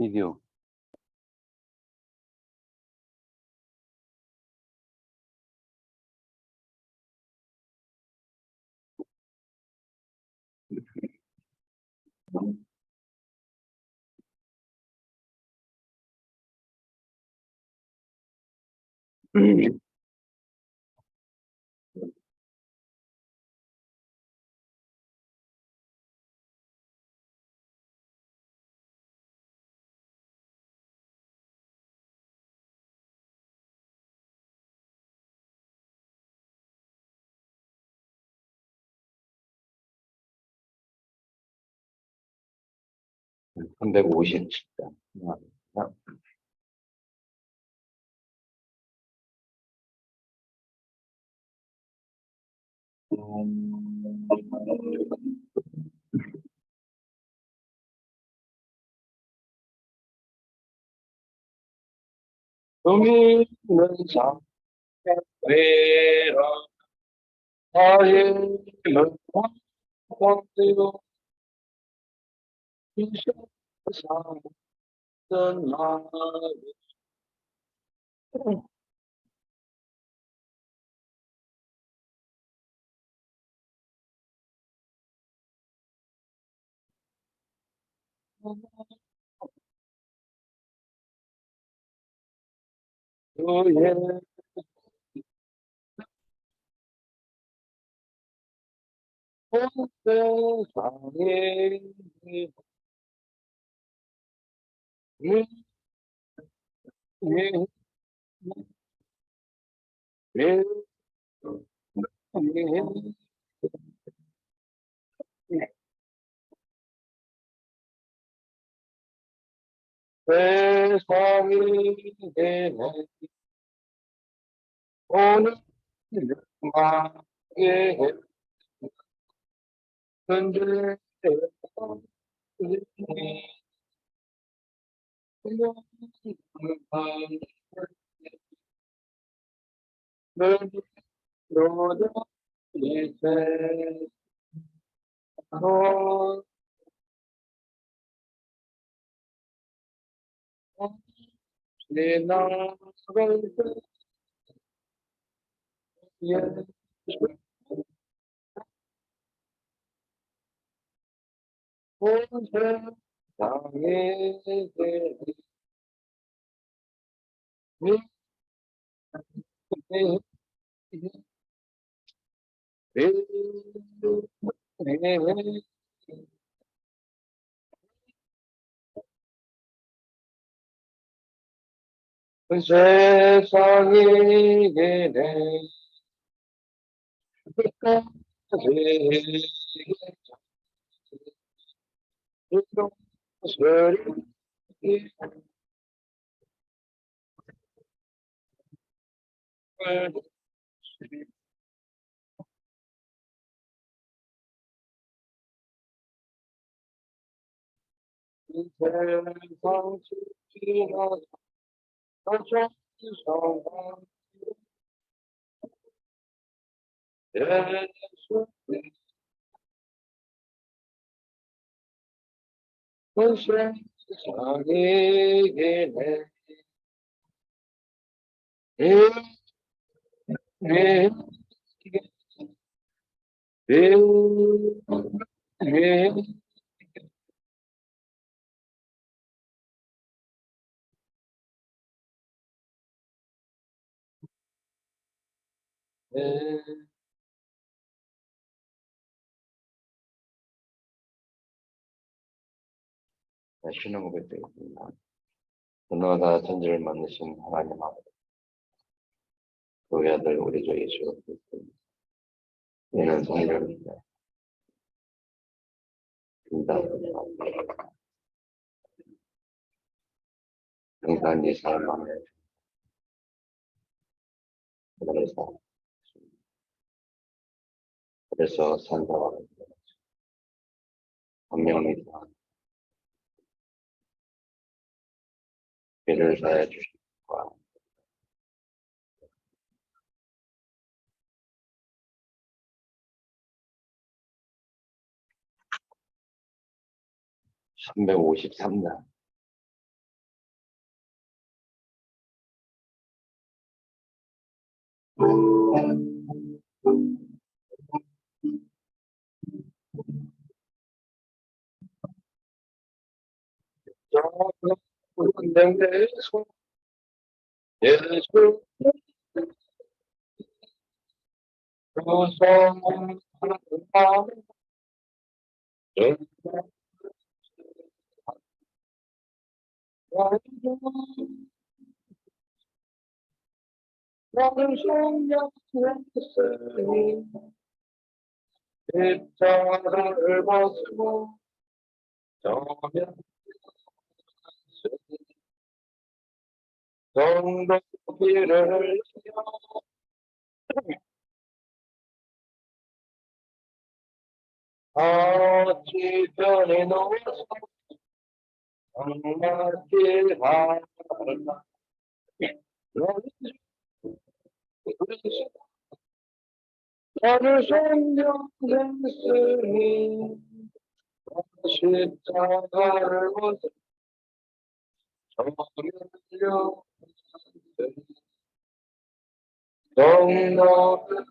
비디오. 한 350자. 의미는 장외라 하임을 확대로 이셔사던 말이 그의 온 세상에 세상이 되네 오늘 마게 흔들 너도 이제 너 지나갈 때에 온 세상에 세상이 내 끝까지 소리 세상 지나 서천 성당 예수 그 세상이 내 쉬는 고백도 있습니다. 분노하다 천지를 만드신 하나님 아버지, 그 아들 우리 주 예수 그리스도, 이는 성령입니다. 평단 예사를 만나 그래서 산다와 분명히 죄를 사해 주시고 353장 나는 성령했으니 십자가를 벗고 정면 성도 길을 뒤편에 놓아서 정말 하라 나를 성령했으니 십자가를 벗고 정면 성도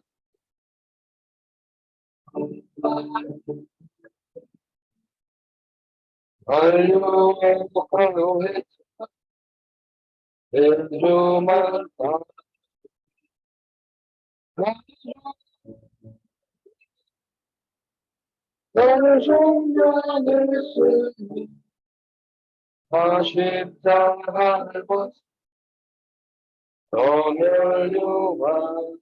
알려하려 해주만 나를 성령했으니 십자가를 벗고 멸류관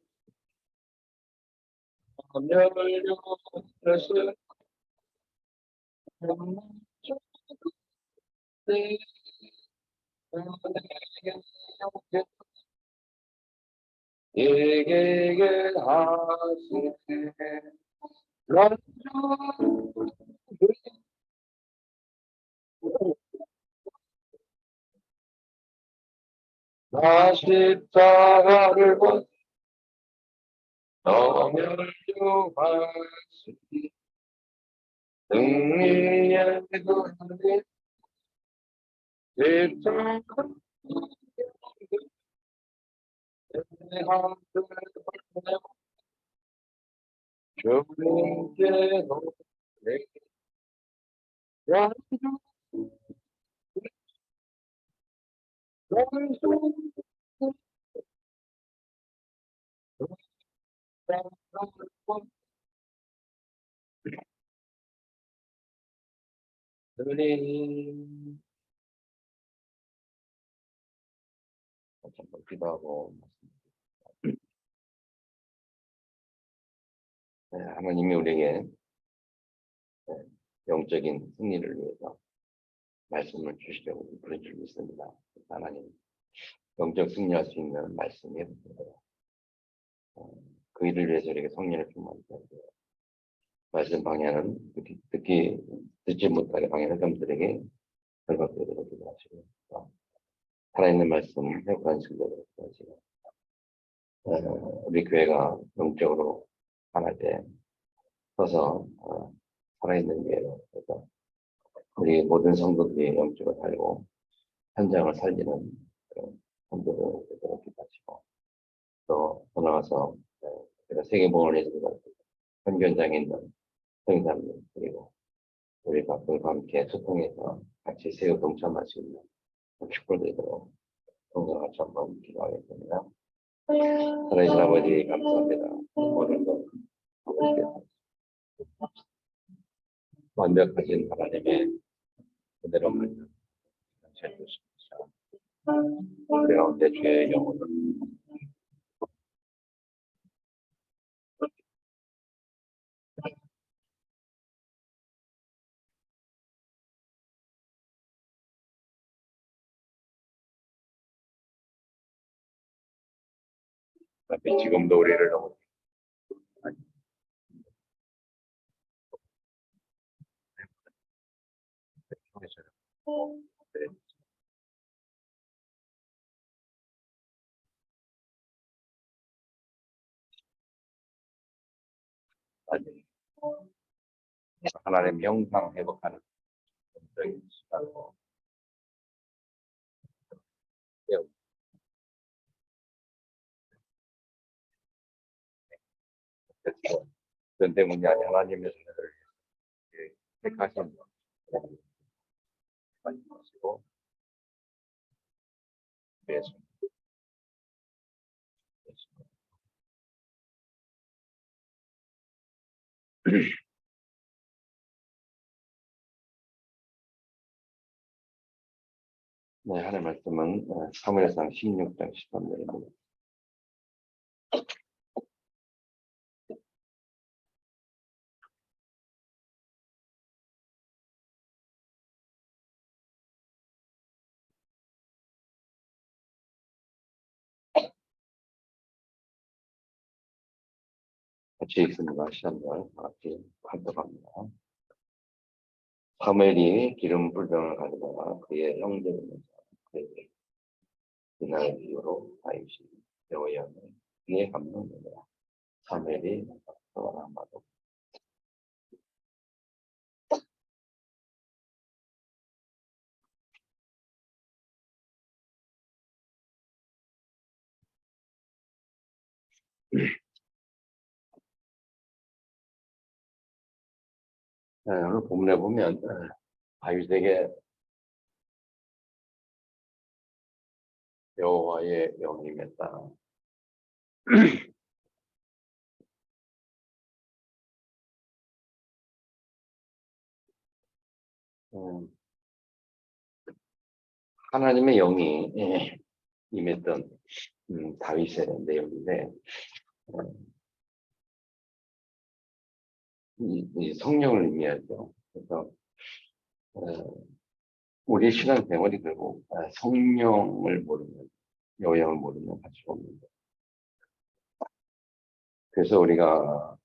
멸류관을 이게 하시네 나 십자가를 벗고 멸류관 승리의 그늘에 십자가 주님께 노래 잠깐 기도하고 하나님이 우리에게 영적인 승리를 위해서 말씀을 주시려고 부르짖고 있습니다. 하나님, 영적 승리할 수 있는 말씀이 그 일을 위해서 우리에게 성령을 충만하게 말씀 방향은 듣지 못하게 방향을 점들에게 결박되도록 기도하시고 살아있는 말씀 회복한 신뢰를 기도하시고 우리 교회가 영적으로 하나 때 서서 살아있는 교회로 해서 우리 모든 성도들이 영적으로 살고 현장을 살리는 성도를 되도록 기도하시고 또 나아가서 세계복음을 위해서 현장에 있는 성인사람들 그리고 우리 각들과 함께 소통해서 같이 세계 동참할 수 있는 축복되도록 동성을 같이 한번 기도하겠습니다. 살아계신 아버지 감사합니다. 오늘도 아버지께서 완벽하신 하나님의 그대로 말씀 해주십시오. 우리 가운데 죄의 영혼을 지금도 우리를 너무 네. 하나님 영상 회복하는 적인 시간으로 그래서 그런 때문에 아니 하나님의 자녀들을 위해 택하신 많이 보시고 위해서 네, 하나님 말씀은 사무엘상 16장 13절입니다. 같이 읽습니다. 시간을 같이 합독합니다. 사무엘이 기름 불병을 가져다가 그의 형제를 그에게 이날 이후로 다윗이 여호야를 그의 감동되니라. 사무엘이 나타나서 아마도 오늘 본문에 보면 다윗에게 여호와의 영이 임했다. 하나님의 영이 임했던 다윗의 내용인데 이 성령을 의미하죠. 그래서 우리 신앙 생활이 결국 성령을 모르면 영을 모르면 할 수가 없는데 그래서 우리가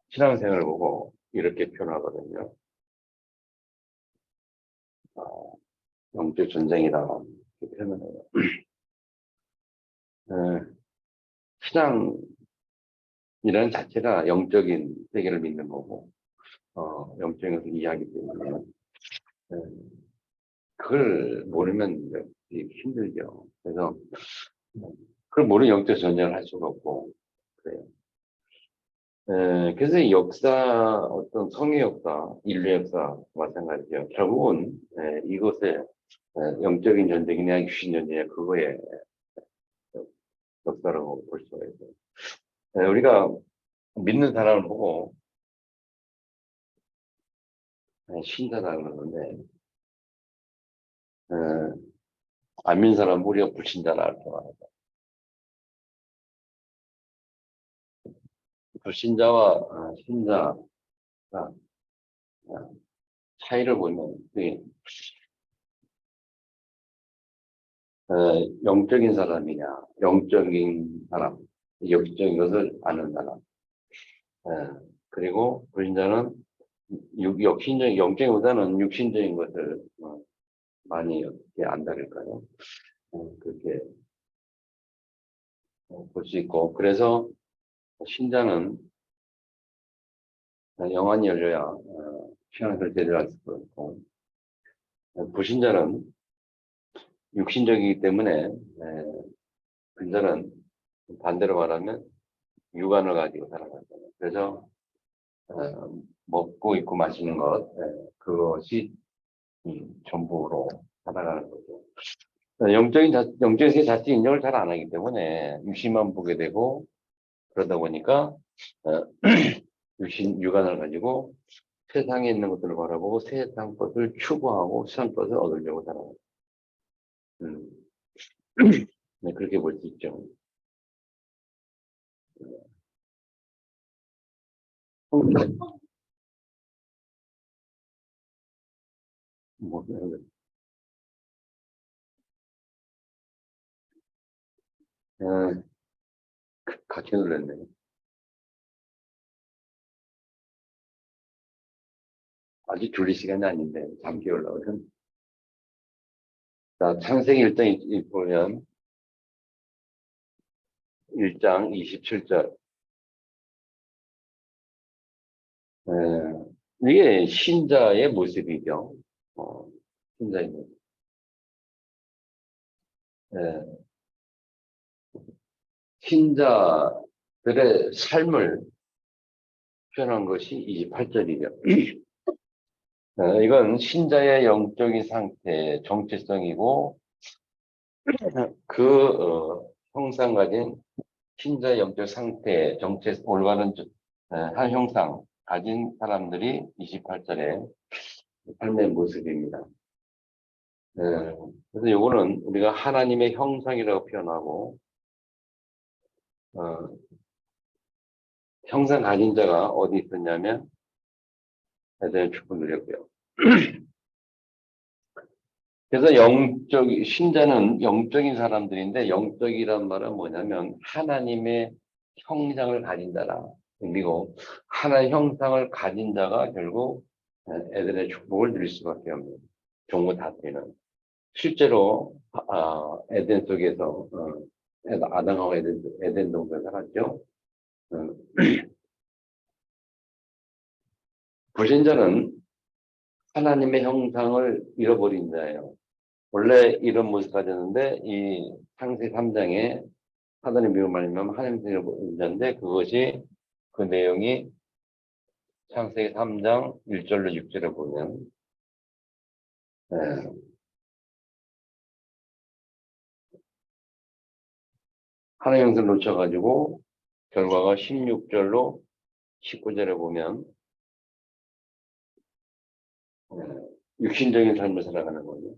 신앙생활을 보고 이렇게 표현하거든요. 영적 전쟁이다 이렇게 표현을 해요. 신앙이라는 자체가 영적인 세계를 믿는 거고 영적인 것을 이해하기 때문에 그걸 모르면 힘들죠. 그래서 그걸 모르는 영적 전쟁을 할 수가 없고 그래요. 그래서 이 역사, 어떤 성의 역사, 인류 역사 마찬가지죠. 결국은 이것에 영적인 전쟁이냐 육신 전쟁이냐 그거에 역사라고 볼 수가 있어요. 우리가 믿는 사람을 보고 신자다 그러는데 안 믿는 사람은 우리가 불신자라 할 줄 알아요. 불신자와 신자가 차이를 보면 영적인 사람이냐, 영적인 사람, 영적인 것을 아는 사람. 그리고 불신자는 영적인 보다는 육신적인 것을 많이 어떻게 안다랄까요? 그렇게 볼 수 있고, 그래서 신자는 영안이 열려야 신앙을 제대로 할 수 있고, 불신자는 육신적이기 때문에 불신자는 반대로 말하면 육안을 가지고 살아가잖아요. 그래서 먹고 입고 마시는 것 그것이 전부로 살아가는 거죠. 영적인 세계 자체 인정을 잘 안 하기 때문에 육신만 보게 되고 그러다 보니까 육안을 가지고 세상에 있는 것들을 바라보고 세상 것을 추구하고 세상 것을 얻으려고 살아가요. 네, 그렇게 볼 수 있죠. 뭐, 같이 놀랐네요. 아직 졸릴 시간이 아닌데 잠기 올라오면. 자, 창세기 1장 보면 1장 27절. 이게 신자의 모습이죠. 신자의 모습. 신자가 그들의 삶을 표현한 것이 28절이죠. 이건 신자의 영적인 상태, 정체성이고 형상 가진 신자의 영적 상태, 올바른 한 형상 가진 사람들이 28절에 삶의 모습입니다. 그래서 요거는 우리가 하나님의 형상이라고 표현하고, 형상 가진 자가 어디 있었냐면, 에덴의 축복 누렸고요. 그래서 신자는 영적인 사람들인데, 영적이란 말은 뭐냐면, 하나님의 형상을 가진 자라. 그리고 하나의 형상을 가진 자가 결국 에덴의 축복을 누릴 수밖에 없는 종고 다스리는. 실제로 에덴 속에서 아담하고 에덴 동산에 살았죠. 불신자는 하나님의 형상을 잃어버린 자예요. 원래 이런 모습 가졌는데 이 창세기 3장에 하나님 미움을 말하면 하나님의 형상을 자인데 그것이 그 내용이 창세기 3장 1절로 6절에 보면 하나님의 형상을 놓쳐가지고 결과가 16절로 19절에 보면 육신적인 삶을 살아가는 거죠.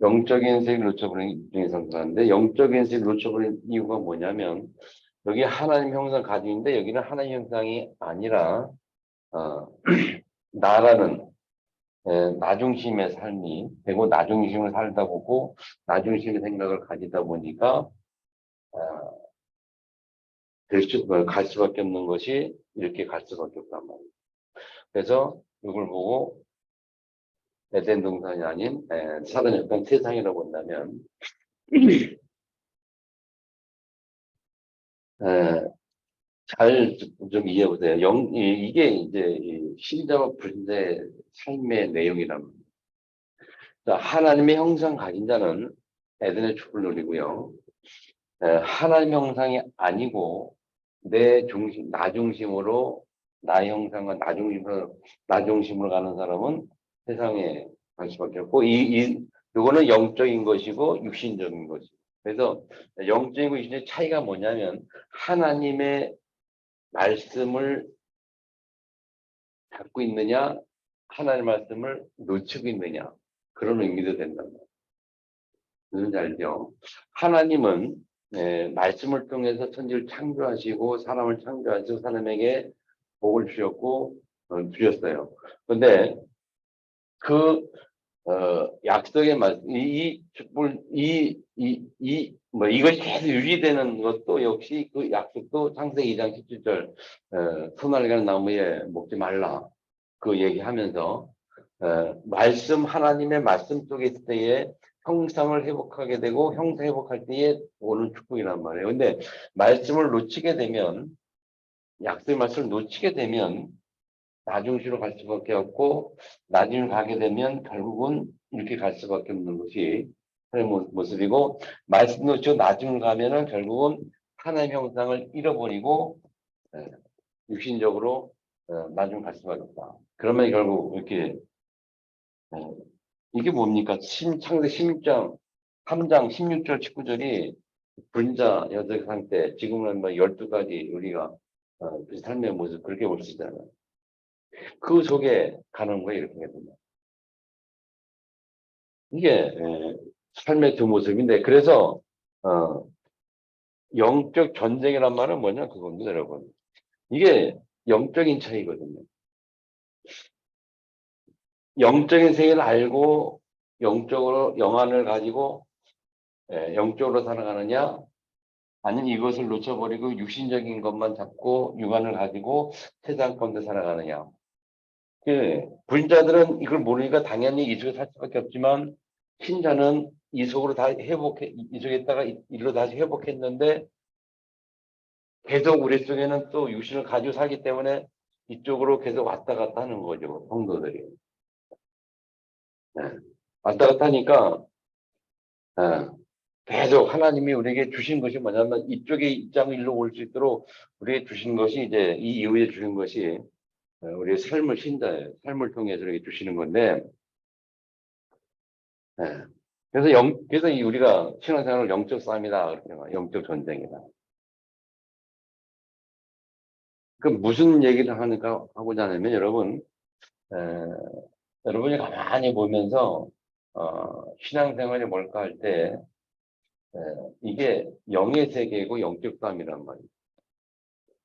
영적인 세계를 놓쳐버린 육신의 삶을 살아가는데 영적인 세계를 놓쳐버린 이유가 뭐냐면 여기 하나님 형상 가지고있는데 여기는 하나님 형상이 아니라 나라는 나중심의 삶이 되고 나중심을 살다 보고 나중심의 생각을 가지다 보니까 갈 수밖에 없는 것이 이렇게 갈 수밖에 없단 말이에요. 그래서 이걸 보고 에덴 동산이 아닌 사단이었던 세상이라고 본다면 잘 좀 이해해 보세요. 이게 이제 신자와 불신자의 삶의 내용이란 말이에요. 하나님의 형상 가진 자는 에덴의 축복을 누리고요. 하나님의 형상이 아니고 나 중심으로 나의 형상과 나 중심으로 가는 사람은 세상에 갈 수밖에 없고 이거는 영적인 것이고 육신적인 것이고 그래서 영적이고 육신의 차이가 뭐냐면 하나님의 말씀을 갖고 있느냐 하나님의 말씀을 놓치고 있느냐 그런 의미도 된단 말이에요. 무슨 알죠? 하나님은 말씀을 통해서 천지를 창조하시고 사람을 창조하시고 사람에게 복을 주셨고 주셨어요. 그런데 그 약속의 말씀, 이것이 계속 유지되는 것도 역시 그 약속도 창세기 2장 17절, 손을 가는 나무에 먹지 말라. 그 얘기하면서, 하나님의 말씀 속에 있을 때에 형상을 회복하게 되고, 형상 회복할 때에 오는 축복이란 말이에요. 근데 말씀을 놓치게 되면, 약속의 말씀을 놓치게 되면, 나중시로 갈 수밖에 없고 나중을 가게 되면 결국은 이렇게 갈 수밖에 없는 것이 하나님의 모습이고 말씀 놓치고 나중을 가면은 결국은 하나님의 형상을 잃어버리고 육신적으로 나중 갈 수밖에 없다. 그러면 결국 이렇게 이게 뭡니까? 창세 16장 3장 16절 19절이 불자 여덟 상태 지금은 뭐 12가지 우리가 그 삶의 모습 그렇게 볼 수 있잖아요. 그 속에 가는 거예요, 이렇게 되면. 이게 삶의 두 모습인데, 그래서 영적 전쟁이란 말은 뭐냐 그겁니다, 여러분. 이게 영적인 차이거든요. 영적인 세계를 알고 영적으로 영안을 가지고 영적으로 살아가느냐, 아니면 이것을 놓쳐버리고 육신적인 것만 잡고 육안을 가지고 세상 가운데 살아가느냐. 불자들은 이걸 모르니까 당연히 이 속에 살 수밖에 없지만 신자는 이 속으로 다 이 속에다가 일로 다시 회복했는데 계속 우리 속에는 또 육신을 가지고 살기 때문에 이쪽으로 계속 왔다 갔다 하는 거죠, 성도들이. 네. 왔다 갔다 하니까 계속 하나님이 우리에게 주신 것이 뭐냐면 이쪽에 입장 일로 올 수 있도록 우리에게 주신 것이 이제 이 이후에 주신 것이 우리의 삶을 신자예요. 삶을 통해서 이렇게 주시는 건데, 예. 그래서 우리가 신앙생활을 영적 싸움이다. 그렇게 말 영적 전쟁이다. 그 무슨 얘기를 하고자 하냐면 에, 여러분이 가만히 보면서, 신앙생활이 뭘까 할 때, 이게 영의 세계이고 영적 싸움이란 말이에요.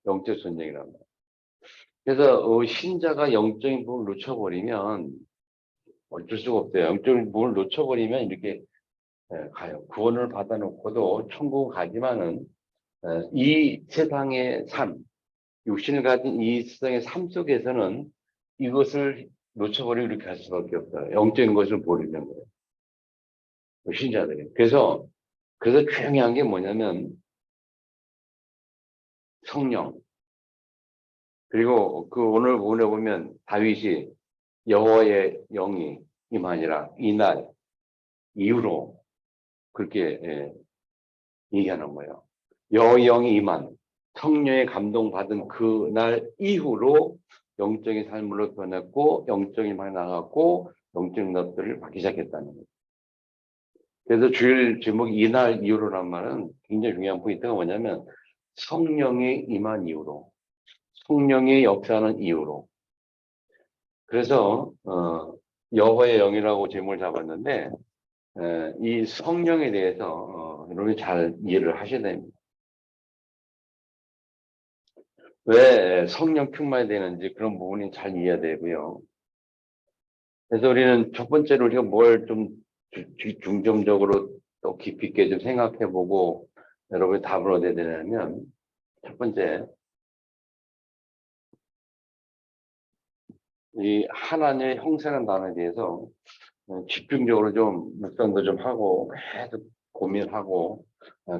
영적 전쟁이란 말이에요. 그래서 신자가 영적인 부분을 놓쳐버리면 어쩔 수가 없어요. 영적인 부분을 놓쳐버리면 이렇게 가요. 구원을 받아놓고도 천국 가지만은 이 세상의 삶, 육신을 가진 이 세상의 삶 속에서는 이것을 놓쳐버리고 이렇게 할 수밖에 없어요. 영적인 것을 모르는 거예요. 신자들이. 그래서 중요한 게 뭐냐면 성령. 그리고 그 오늘 본에 보면 다윗이 여호와의 영이 임하니라 이날 이후로 그렇게 얘기하는 거예요. 여호와의 영이 임한 성령의 감동받은 그날 이후로 영적인 삶으로 변했고 영적인 방에 나갔고 영적인 것들을 받기 시작했다는 거예요. 그래서 주일 제목이 이날 이후로란 말은 굉장히 중요한 포인트가 뭐냐면 성령의 임한 이후로 성령의 역사하는 이후로 그래서 여호와의 영이라고 제목을 잡았는데 이 성령에 대해서 여러분이 잘 이해를 하셔야 됩니다. 왜 성령 충만이 되는지 그런 부분이 잘 이해가 되고요. 그래서 우리는 첫 번째로 우리가 뭘 좀 중점적으로 또 깊이 있게 좀 생각해보고 여러분이 답을 얻어야 되냐면 첫 번째 이 하나님의 형상이라는 단어에 대해서 집중적으로 좀 묵상도 좀 하고 계속 고민하고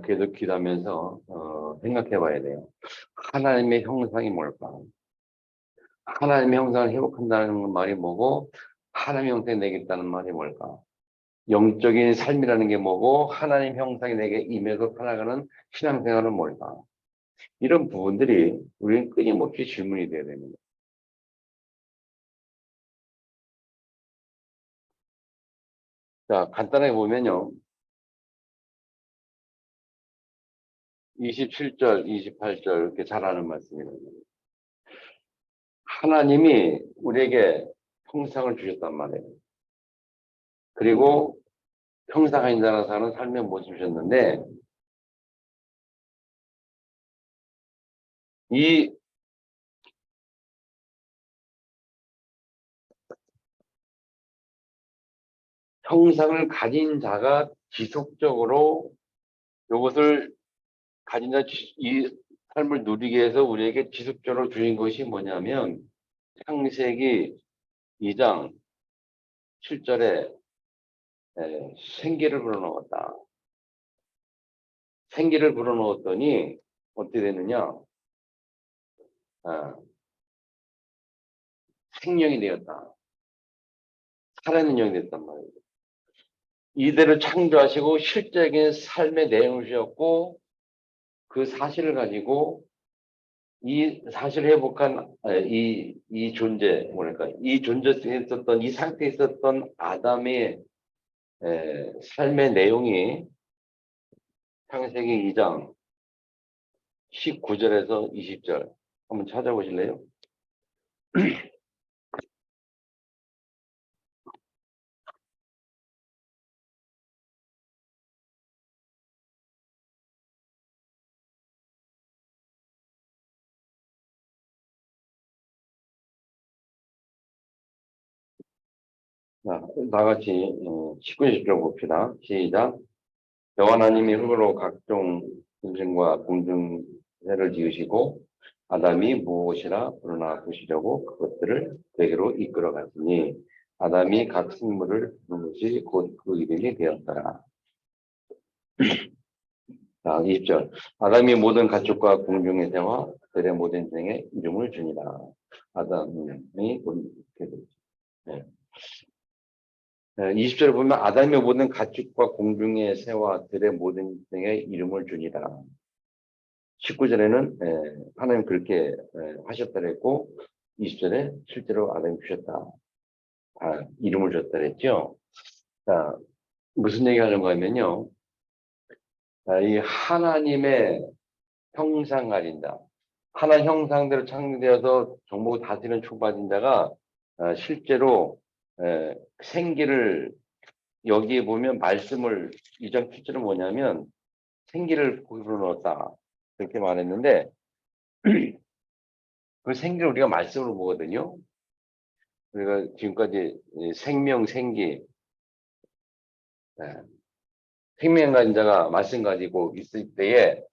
계속 기도하면서 생각해 봐야 돼요. 하나님의 형상이 뭘까? 하나님의 형상을 회복한다는 말이 뭐고 하나님의 형상이 내겠다는 말이 뭘까? 영적인 삶이라는 게 뭐고 하나님 형상이 내게 임해서 살아가는 신앙생활은 뭘까? 이런 부분들이 우리는 끊임없이 질문이 돼야 됩니다. 자, 간단하게 보면요. 27절, 28절 이렇게 잘하는 말씀입니다. 하나님이 우리에게 형상을 주셨단 말이에요. 그리고 형상인 자라 사는 삶의 모습 주셨는데 이 형상을 가진 자가 지속적으로 이것을 가진 자, 이 삶을 누리게 해서 우리에게 지속적으로 주신 것이 뭐냐면 창세기 2장 7절에 생기를 불어넣었다. 생기를 불어넣었더니 어떻게 되느냐? 아, 생명이 되었다. 살아있는 영이 됐단 말이에요. 이대로 창조하시고 실제적인 삶의 내용을 주셨고 그 사실을 가지고 이 사실을 회복한 이 존재 뭐랄까 이 존재 속에 있었던 이 상태에 있었던 아담의 삶의 내용이 창세기 2장 19절에서 20절 한번 찾아보실래요? 자, 다 같이 19, 20절 봅시다. 시작. 여호와 하나님이 흙으로 각종 짐승과 공중새를 지으시고 아담이 무엇이라 부르나 보시려고 그것들을 그에게로 이끌어 갔으니 아담이 각 생물을 부른 것이 곧 그 이름이 되었더라. 자, 20절. 아담이 모든 가축과 공중의 새와 들의 모든 생에 이름을 주니라. 아담이 곧 이렇게 되죠. 네. 20절에 보면 아담의 모든 가축과 공중의 새와 들의 모든 등의 이름을 주니라. 19절에는 하나님 그렇게 하셨다 그랬고 20절에 실제로 아담이 주셨다. 이름을 줬다 그랬죠. 자, 무슨 얘기 하는 거냐면요. 이 하나님의 형상 가진다. 하나님 형상대로 창조되어서 정복을 다스리는 초받은 자가 실제로 생기를 여기에 보면 말씀을 이전 7절은 뭐냐면 생기를 불어넣었다 그렇게 말했는데 그 생기를 우리가 말씀으로 보거든요. 우리가 지금까지 생명, 생기, 생명 가진 자가 말씀 가지고 있을 때에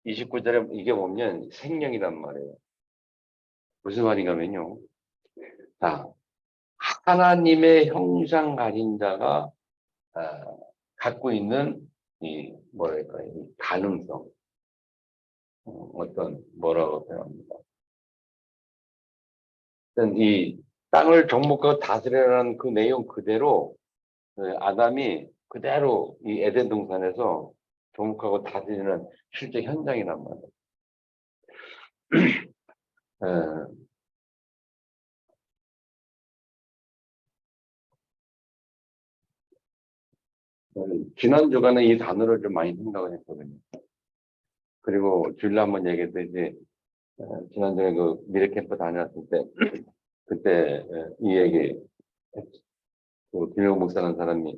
29절에 이게 보면 생명이란 말이에요. 무슨 말인가면요. 자, 하나님의 형상 가진 자가 갖고 있는 이 뭐랄까 이 가능성, 어떤 뭐라고 표현합니다. 이 땅을 정복하고 다스리라는 그 내용 그대로 아담이 그대로 이 에덴 동산에서 정복하고 다스리는 실제 현장이란 말이에요. 지난 주간에 이 단어를 좀 많이 생각을 했거든요. 그리고 주일날 한번 얘기했듯이 지난주에 그 미래캠프 다녀왔을 때 그때 이 얘기 그 김용 목사라는 사람이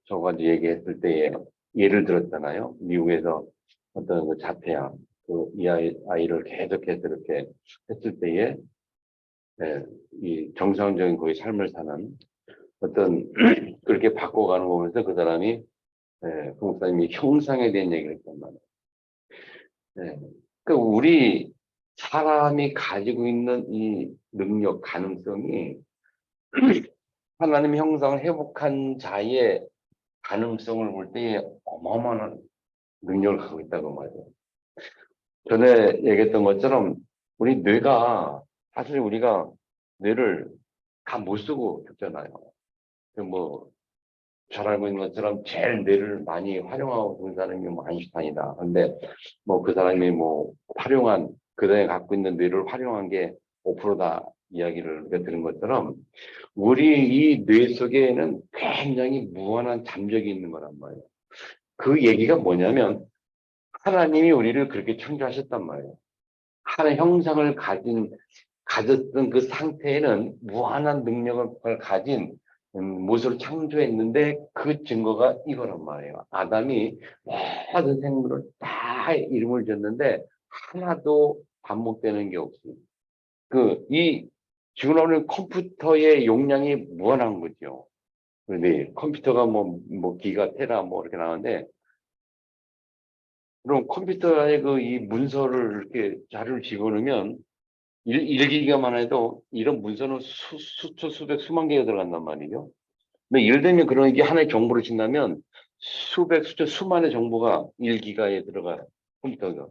저가지고 얘기했을 때에 예를 들었잖아요. 미국에서 어떤 그 자폐아 이 아이를 계속해서 이렇게 했을 때에 이 정상적인 거의 삶을 사는 어떤 그렇게 바꿔가는 거 보면서 그 사람이 그 목사님이 형상에 대한 얘기를 했단 말이에요. 그 우리 사람이 가지고 있는 이 능력, 가능성이 하나님 형상을 회복한 자의 가능성을 볼 때 어마어마한 능력을 갖고 있다고 말이에요. 전에 얘기했던 것처럼 우리 뇌가 사실 우리가 뇌를 다 못 쓰고 죽잖아요. 뭐 잘 알고 있는 것처럼 제일 뇌를 많이 활용하고 있는 사람이 뭐 아인슈타인이다. 근데 뭐 그 사람이 뭐 활용한 그다음에 갖고 있는 뇌를 활용한 게 5%다 이야기를 우리가 들은 것처럼 우리 이 뇌 속에는 굉장히 무한한 잠적이 있는 거란 말이에요. 그 얘기가 뭐냐면 하나님이 우리를 그렇게 창조하셨단 말이에요. 하나의 형상을 가졌던 그 상태에는 무한한 능력을 가진 모습으로 창조했는데 그 증거가 이거란 말이에요. 아담이 모든 생물을 다 이름을 줬는데 하나도 반복되는 게 없습니다. 지금 나오는 컴퓨터의 용량이 무한한 거죠. 그런데 컴퓨터가 뭐 기가 테라 뭐 이렇게 나오는데 그럼 컴퓨터에 이 문서를 이렇게 자료를 집어넣으면 일기가만 해도 이런 문서는 수천, 수백, 수만 개가 들어간단 말이죠. 근데 예를 들면 그런 게 하나의 정보를 친다면 수백, 수천, 수만의 정보가 일기가에 들어가요. 컴퓨터가.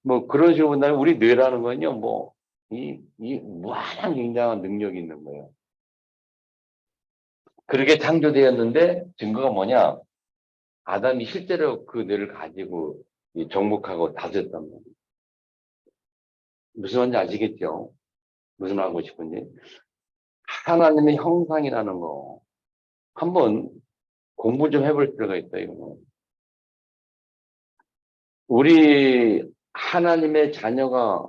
뭐 그런 식으로 본다면 우리 뇌라는 건요, 이 무한한 굉장한 능력이 있는 거예요. 그렇게 창조되었는데 증거가 뭐냐? 아담이 실제로 그 뇌를 가지고 정복하고 다졌단 말이에요. 무슨 말인지 아시겠죠? 무슨 말 하고 싶은지. 하나님의 형상이라는 거 한번 공부 좀 해볼 필요가 있다 이거. 우리 하나님의 자녀가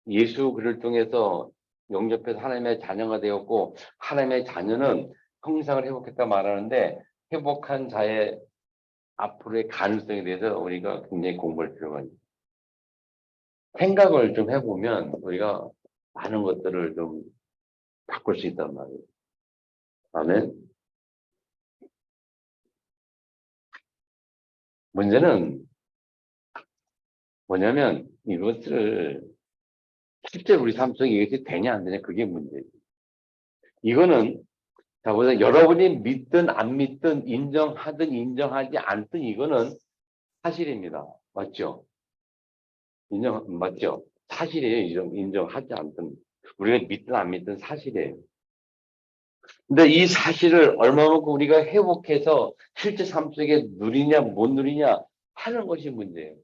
예수 그를 통해서 영접해서 하나님의 자녀가 되었고 하나님의 자녀는 형상을 회복했다 말하는데 회복한 자의 앞으로의 가능성에 대해서 우리가 굉장히 공부할 필요가 있습니다. 생각을 좀 해보면 우리가 많은 것들을 좀 바꿀 수 있단 말이에요. 아멘. 문제는 뭐냐면 이것을 실제 우리 삶 속에 이것이 되냐 안 되냐 그게 문제예요. 이거는 자 보세요. 여러분이 믿든 안 믿든 인정하든 인정하지 않든 이거는 사실입니다. 맞죠? 맞죠? 사실이에요. 인정하지 않든 우리가 믿든 안 믿든 사실이에요. 근데 이 사실을 얼마만큼 우리가 회복해서 실제 삶 속에 누리냐, 못 누리냐 하는 것이 문제예요.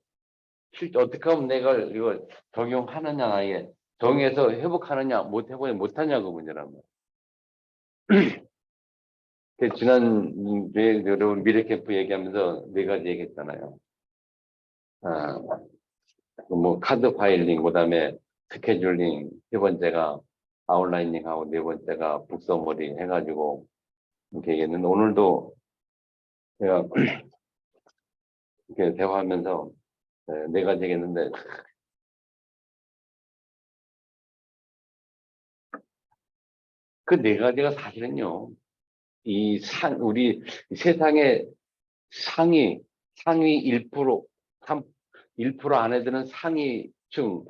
실제 어떻게 하면 내가 이걸 적용하느냐, 아예 적용해서 회복하느냐, 못 해보냐, 못하냐고 문제란 말이에요. 지난주에 여러분 미래 캠프 얘기하면서 네 가지 얘기했잖아요. 아, 뭐 카드 파일링, 그다음에 스케줄링, 세 번째가 아웃라이닝하고 네 번째가 북서머리 해가지고 이렇게 얘기했는데 오늘도 제가 이렇게 대화하면서 네 가지 얘기했는데 그 네 가지가 사실은요 우리 세상의 상위 1%, 1% 안에 드는 상위층,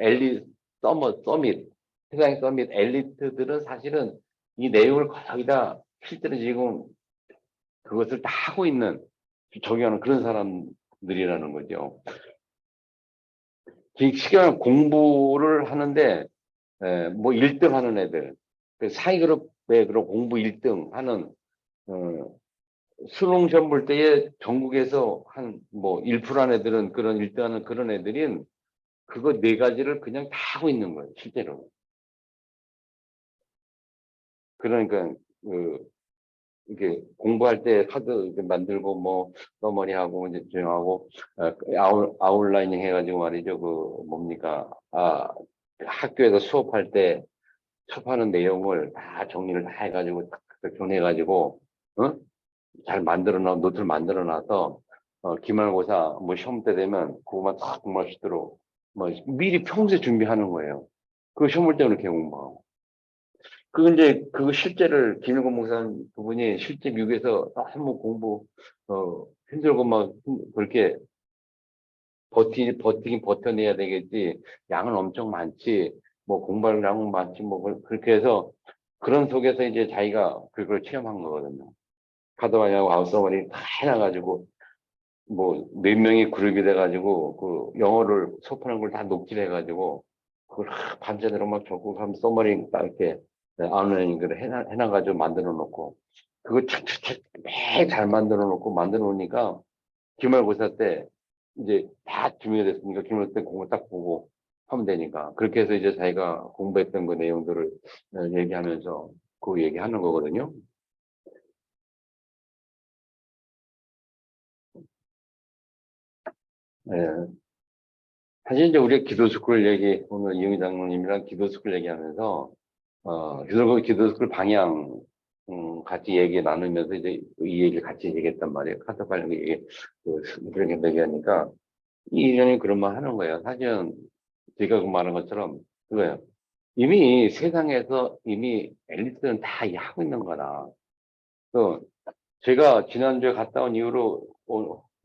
서밋, 세상의 서밋 엘리트들은 사실은 이 내용을 거의 다 실제로 지금 그것을 다 하고 있는, 적용하는 그런 사람들이라는 거죠. 시간 공부를 하는데, 뭐 1등 하는 애들, 그 사회 그룹에 그런 공부 1등 하는, 어, 수능 시험 볼 때에 전국에서 한 뭐 1%한 애들은 그런 1등 하는 그런 애들인 그거 네 가지를 그냥 다 하고 있는 거예요, 실제로. 그러니까, 그, 이렇게 공부할 때 카드 이렇게 만들고 뭐 써머리하고 이제 조용하고 아웃라이닝 해가지고 말이죠. 그 뭡니까? 학교에서 수업할 때 수업하는 내용을 다 정리를 다 해가지고 딱 정리해가지고 어? 잘 노트를 만들어 놔서 기말고사 뭐 시험 때 되면 그거만 딱 공부할 수 있도록 뭐 미리 평소에 준비하는 거예요. 그 시험 볼 때 그렇게 공부하고. 이제 그 실제를 김일곤 목사님 부분이 실제 미국에서 너무 공부 힘들고 막 그렇게 버티긴 버텨내야 되겠지. 양은 엄청 많지. 뭐 공부할 양은 많지. 뭐 그렇게 해서 그런 속에서 이제 자기가 그걸 체험한 거거든요. 카드마냐고 아웃서머니 다 해놔가지고 뭐 몇 명이 그룹이 돼가지고 그 영어를 수업하는 걸 다 녹취해가지고 그걸 밤새도록 막 적고 하면 써머리 딱 이렇게 아웃라인 걸 해놔가지고 만들어 놓고 그거 착착착 매잘 만들어 놓고 만들어 놓으니까 기말고사 때 이제 다 준비가 됐으니까 기말고사 때 공부 딱 보고 하면 되니까 그렇게 해서 이제 자기가 공부했던 그 내용들을 얘기하면서 그 얘기하는 거거든요. 예. 사실 이제 우리가 기도스쿨 오늘 이영희 장로님이랑 기도스쿨 얘기하면서, 기도스쿨 방향, 같이 얘기 나누면서 이제 이 얘기를 같이 얘기했단 말이에요. 카톡 관련 얘기, 그렇게 얘기하니까, 이 인연이 그런 말 하는 거예요. 사실은 제가 그 말한 것처럼, 그거예요. 이미 세상에서 이미 엘리트는 다 하고 있는 거다. 또, 제가 지난주에 갔다 온 이후로,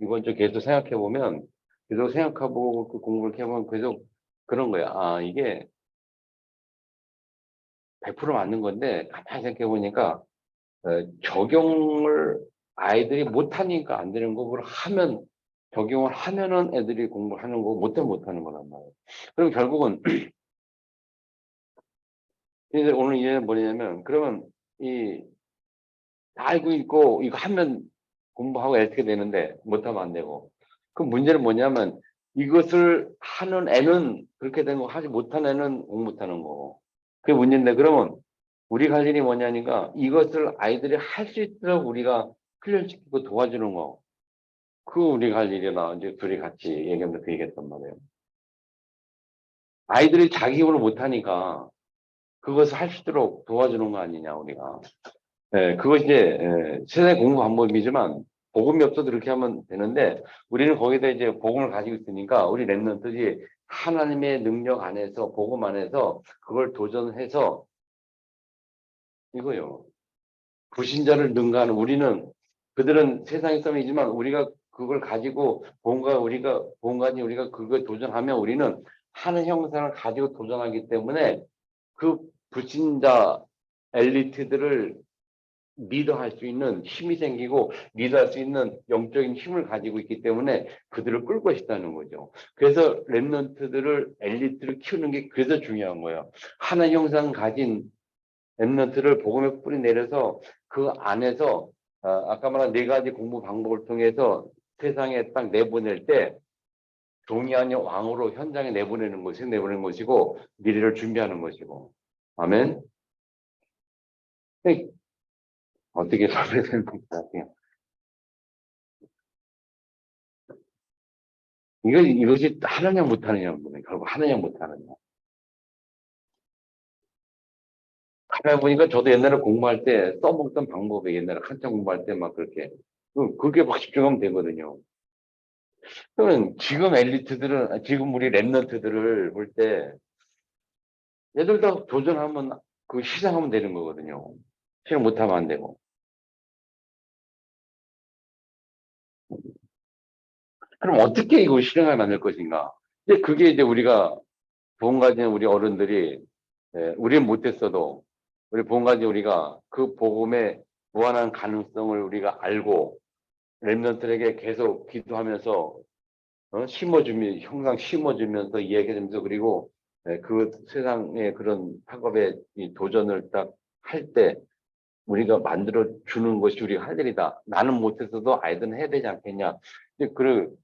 이번 주 계속 생각해보면, 계속 생각하고 그 공부를 해보면 계속 그런 거야. 이게 100% 맞는 건데, 가만히 생각해보니까, 적용을 아이들이 못하니까 안 되는 거, 그걸 적용을 하면은 애들이 공부하는 거, 못하면 못하는 거란 말이에요. 그럼 결국은, 이제 오늘 이해는 뭐냐면, 그러면 다 알고 있고, 이거 하면 공부하고 어떻게 되는데, 못하면 안 되고. 그 문제는 뭐냐면, 이것을 하는 애는 그렇게 된 거, 하지 못한 애는 공 못하는 거고. 그게 문제인데, 그러면 우리 갈 일이 뭐냐니까, 이것을 아이들이 할 수 있도록 우리가 훈련시키고 도와주는 거. 그거 우리 갈 일이나, 이제 둘이 같이 얘기하면서 그 얘기했단 말이에요. 아이들이 자기 힘으로 못하니까, 그것을 할 수 있도록 도와주는 거 아니냐, 우리가. 그거 이제 세상의 공부 방법이지만 복음이 없어도 그렇게 하면 되는데 우리는 거기다 이제 복음을 가지고 있으니까 우리 랩런트들이 하나님의 능력 안에서 복음 안에서 그걸 도전해서 이거요. 불신자를 능가하는 우리는 그들은 세상의 썸이지만 우리가 그걸 가지고 뭔가 우리가 그걸 도전하면 우리는 하는 형상을 가지고 도전하기 때문에 그 불신자 엘리트들을 리더할 수 있는 힘이 생기고 리더할 수 있는 영적인 힘을 가지고 있기 때문에 그들을 끌고 싶다는 거죠. 그래서 랩런트들을 엘리트를 키우는 게 그래서 중요한 거예요. 하나님 형상 가진 랩런트를 복음의 뿌리 내려서 그 안에서 아까 말한 네 가지 공부 방법을 통해서 세상에 딱 내보낼 때 종이 아닌 왕으로 현장에 내보내는 것이고 미래를 준비하는 것이고. 아멘. 어떻게 설명되는 것 같아요. 이것이 하느냐 못하느냐 보네. 결국 하느냐 못하느냐. 가만 보니까 저도 옛날에 공부할 때 써먹던 방법에 옛날에 한참 공부할 때 막 그렇게 그게 막 집중하면 되거든요. 그러면 지금 엘리트들은 지금 우리 랩런트들을 볼 때 얘들 다 도전하면 그 시장하면 되는 거거든요. 실행 못하면 안 되고. 그럼 어떻게 이거 실행을 만들 것인가? 이제 그게 이제 우리가 보험 가진 우리 어른들이 우리는 못했어도 우리 보험 가진 우리가 그 복음의 무한한 가능성을 우리가 알고 랩런트에게 계속 기도하면서 심어주면 형상 심어주면서 이야기하면서 그리고 그 세상의 그런 학업의 이 도전을 딱 할 때 우리가 만들어 주는 것이 우리가 할 일이다. 나는 못했어도 아이들은 해야 되지 않겠냐. 이제 그런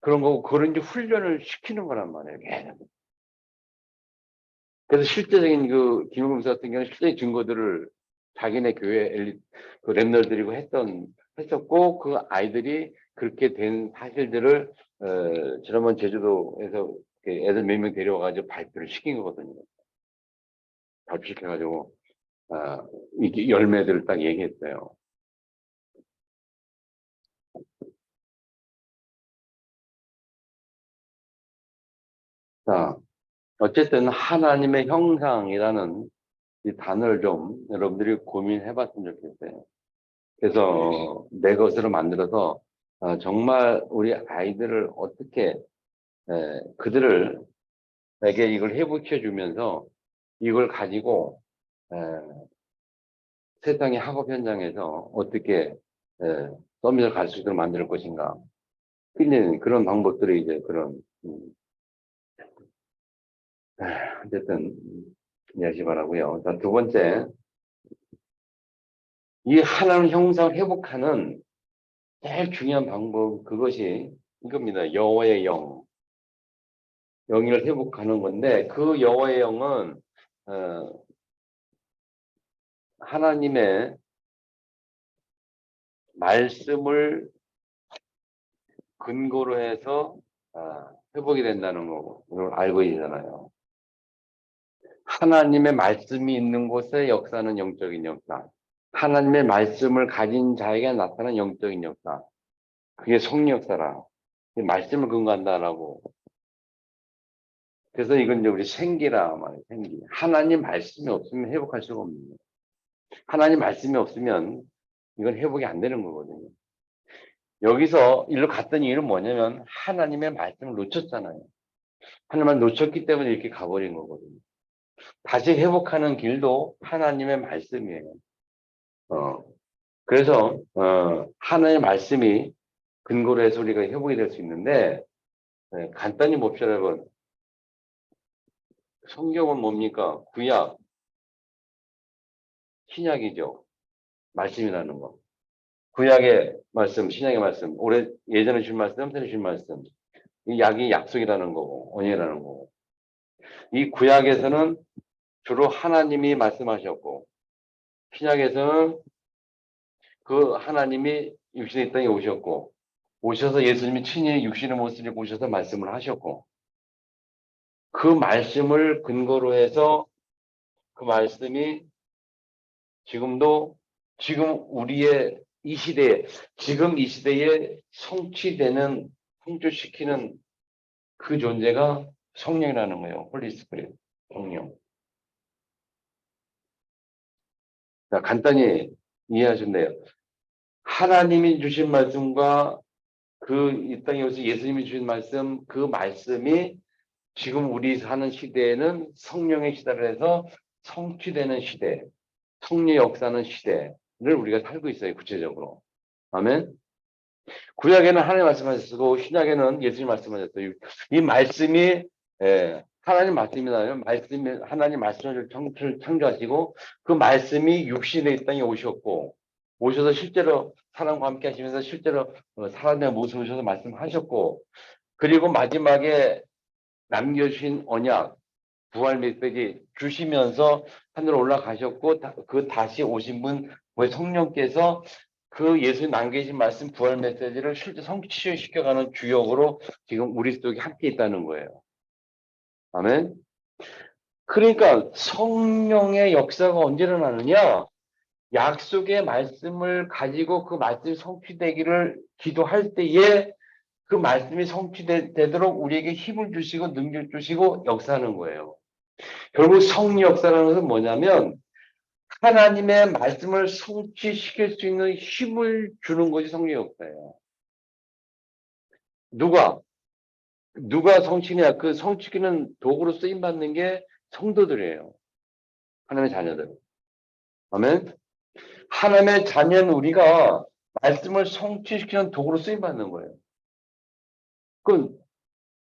거고 그런 이제 훈련을 시키는 거란 말이에요. 계속. 그래서 실제적인 그 김용범 사 같은 경우는 실제 증거들을 자기네 교회 그 랩너들이고 했었고 그 아이들이 그렇게 된 사실들을 지난번 제주도에서 애들 몇 명 데려와가지고 발표를 시킨 거거든요. 발표시켜가지고 이게 열매들을 딱 얘기했어요. 자, 어쨌든 하나님의 형상이라는 이 단어를 좀 여러분들이 고민해 봤으면 좋겠어요. 그래서 내 것으로 만들어서 정말 우리 아이들을 어떻게 그들을 에게 이걸 회복시켜 주면서 이걸 가지고 에, 세상의 학업 현장에서 어떻게 서밋을 갈 수 있도록 만들 것인가. 근데 그런 방법들이 이제 그런 어쨌든 이해하시 바라고요. 자, 두 번째, 이 하나님 형상을 회복하는 제일 중요한 방법 그것이 이겁니다. 여호와의 영, 영을 회복하는 건데 그 여호와의 영은 하나님의 말씀을 근거로 해서 회복이 된다는 거 이걸 알고 있잖아요. 하나님의 말씀이 있는 곳에 역사는 영적인 역사. 하나님의 말씀을 가진 자에게 나타나는 영적인 역사. 그게 성령 역사라. 말씀을 근거한다라고. 그래서 이건 이제 우리 생기라 말이에요. 생기. 하나님 말씀이 없으면 회복할 수가 없는 거예요. 하나님 말씀이 없으면 이건 회복이 안 되는 거거든요. 여기서 일로 갔던 이유는 뭐냐면 하나님의 말씀을 놓쳤잖아요. 하나님을 놓쳤기 때문에 이렇게 가버린 거거든요. 다시 회복하는 길도 하나님의 말씀이에요. 그래서 하나님의 말씀이 근거로 해서 우리가 회복이 될 수 있는데 간단히 봅시다 여러분. 성경은 뭡니까? 구약, 신약이죠. 말씀이라는 거. 구약의 말씀, 신약의 말씀, 예전에 주신 말씀, 새로 주신 말씀. 이 약이 약속이라는 거고, 언약이라는 거고. 이 구약에서는 주로 하나님이 말씀하셨고, 신약에서는 그 하나님이 육신의 땅에 오셨고, 오셔서 예수님이 친히 육신의 모습을 오셔서 말씀을 하셨고, 그 말씀을 근거로 해서 그 말씀이 지금도 지금 우리의 이 시대에, 지금 이 시대에 성취시키는 그 존재가 성령이라는 거예요. 홀리 스피릿, 성령. 자, 간단히 이해하시면 돼요. 하나님이 주신 말씀과 그 이 땅에 오셔서 예수님이 주신 말씀, 그 말씀이 지금 우리 사는 시대에는 성령의 시대를 해서 성취되는 시대, 성령 역사는 시대를 우리가 살고 있어요. 구체적으로. 아멘. 구약에는 하나님 말씀하셨고 신약에는 예수님 말씀하셨어요. 이 말씀이 하나님 말씀이라면 하나님 말씀을 창조하시고 그 말씀이 육신의 이 땅에 오셨고 오셔서 실제로 사람과 함께 하시면서 실제로 사람의 모습을 오셔서 말씀하셨고 그리고 마지막에 남겨주신 언약 부활 메시지 주시면서 하늘로 올라가셨고 그 다시 오신 분 성령께서 그 예수 남기신 말씀 부활 메시지를 실제 성취시켜가는 주역으로 지금 우리 속에 함께 있다는 거예요. 아멘. 그러니까 성령의 역사가 언제 일어나느냐? 약속의 말씀을 가지고 그 말씀이 성취되기를 기도할 때에 그 말씀이 성취되도록 우리에게 힘을 주시고 능력 주시고 역사하는 거예요. 결국 성령 역사라는 것은 뭐냐면 하나님의 말씀을 성취시킬 수 있는 힘을 주는 것이 성령 역사예요. 누가 성취냐? 그 성취기는 도구로 쓰임 받는 게 성도들이에요. 하나님의 자녀들. 아멘. 하나님의 자녀는 우리가 말씀을 성취시키는 도구로 쓰임 받는 거예요. 그건